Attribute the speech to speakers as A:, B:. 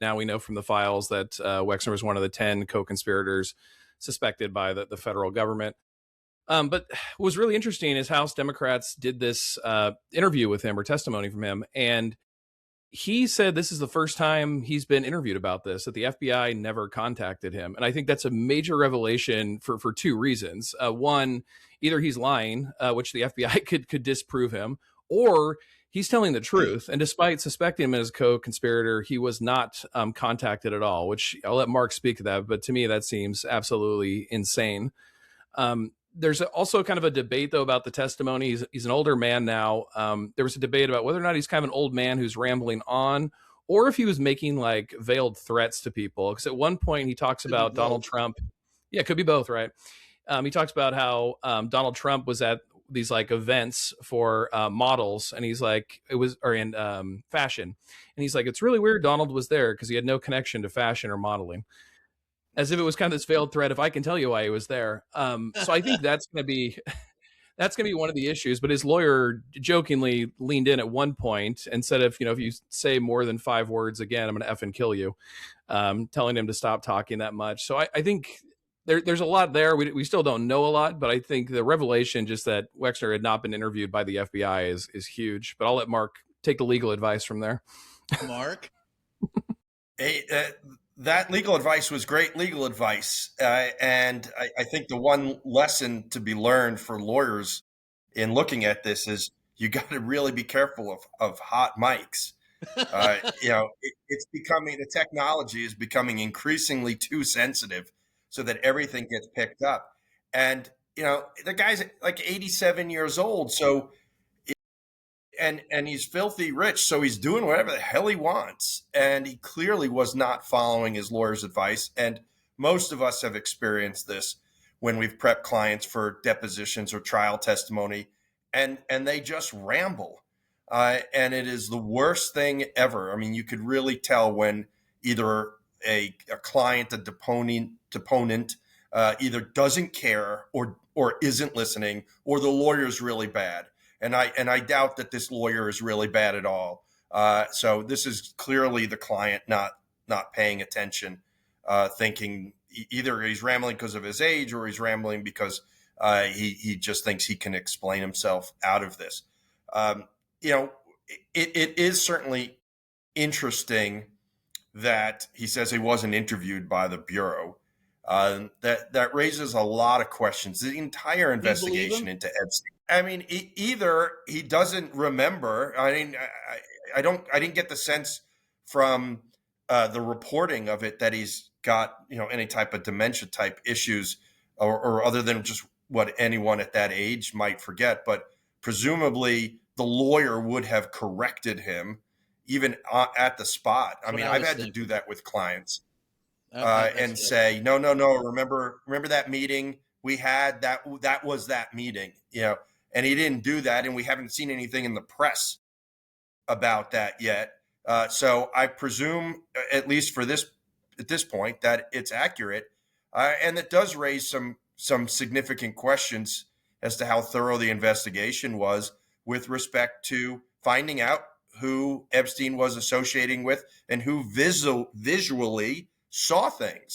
A: Now we know from the files that Wexner was one of the 10 co-conspirators suspected by the federal government. But what was really interesting is House Democrats did this interview with him or testimony from him. And he said this is the first time he's been interviewed about this, that the FBI never contacted him. And I think that's a major revelation for two reasons. One, either he's lying, which the FBI could disprove him, or he's telling the truth. And despite suspecting him as a co-conspirator, he was not contacted at all, which I'll let Mark speak to that. But to me, that seems absolutely insane. There's also kind of a debate, though, about the testimony. He's an older man now. There was a debate about whether or not he's kind of an old man who's rambling on, or if he was making like veiled threats to people. Because at one point he talks about Donald Trump. Yeah, it could be both, right? He talks about how Donald Trump was at these like events for models, and he's like, in fashion, and he's like, it's really weird Donald was there because he had no connection to fashion or modeling, as if it was kind of this veiled threat. If I can tell you why he was there. So I think that's going to be one of the issues. But his lawyer jokingly leaned in at one point and said, if you say more than 5 words again, I'm going to effing kill you, telling him to stop talking that much. So I think there's a lot there. We still don't know a lot, but I think the revelation just that Wexner had not been interviewed by the FBI is huge. But I'll let Mark take the legal advice from there.
B: Mark?
C: Hey, that legal advice was great legal advice. And I think the one lesson to be learned for lawyers in looking at this is you got to really be careful of hot mics. It's becoming, the technology is becoming increasingly too sensitive so that everything gets picked up. And, the guy's like 87 years old. So, and he's filthy rich, so he's doing whatever the hell he wants. And he clearly was not following his lawyer's advice. And most of us have experienced this when we've prepped clients for depositions or trial testimony, and they just ramble. And it is the worst thing ever. I mean, you could really tell when either a client, a deponent, either doesn't care or isn't listening, or the lawyer's really bad. And I doubt that this lawyer is really bad at all. So this is clearly the client not paying attention, thinking either he's rambling because of his age or he's rambling because he just thinks he can explain himself out of this. It is certainly interesting that he says he wasn't interviewed by the Bureau. That raises a lot of questions. The entire investigation into Epstein. I mean, either he doesn't remember. I mean, I didn't get the sense from the reporting of it that he's got any type of dementia type issues, or other than just what anyone at that age might forget. But presumably the lawyer would have corrected him even at the spot. I mean, I've had to do that with clients. And say, no, remember that meeting we had, that was that meeting, and he didn't do that. And we haven't seen anything in the press about that yet. So I presume, at least at this point, that it's accurate. And it does raise some significant questions as to how thorough the investigation was with respect to finding out who Epstein was associating with and who visually saw things.